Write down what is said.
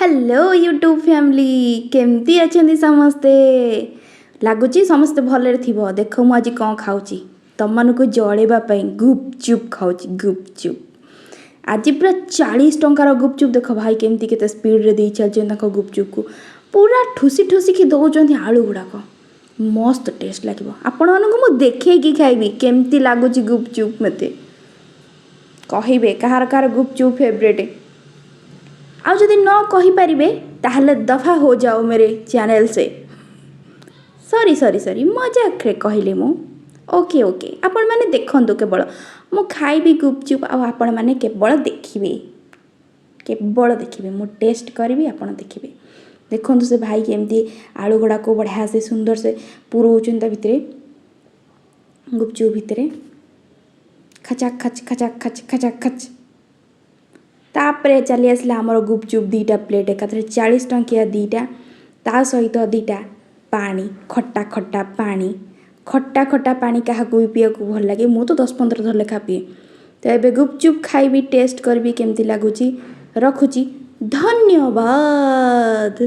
Hello YouTube family केमती अच्छा समस्ते लगुच समस्ते भलरे थी देख मु आज कौन खाऊँ तुम मानक जड़ेवाई गुपचुप खाऊँ गुपचुप आज पूरा 40 टंकार गुपचुप देख भाई केमती केते स्पीड रे दे चलते गुपचुप को पूरा ठुसी ठुसी की दौरान आलू गुड़ाक मस्त टेस्ट लगे आपण मानक देखे खाइबी केमती लगुच गुपचुप मत कहे कहार कहार गुपचुप फेवरेट आउ जदि न कही पारिबे ताहले दफा हो जाओ मेरे चैनल से। सॉरी सॉरी सॉरी मजाक रे कहली मु ओके ओके आपण माने देखंतु केवल मु खाइबी गुपचुप आपण माने केवल देखिबे मु टेस्ट करबी आपण देखिबे देखंतु से भाई केमती आलू गुड़ा को बढ़िया से सुंदर से पुरोउचन ता भितरे गुपचुप भितरे खचाक खच खचाक खच खचाक खच तापरे चली आसला आमर गुपचुप दीटा प्लेट एकाथरे 40 टंकिया दीटा ता सहित दीटा पानी खट्टा खट्टा पानी क्या पीया को भल लगे मु तो 10-15 थर लेखा पीए तो ये गुपचुप खाइबी टेस्ट करबी केमती लगुची रखुची धन्यवाद।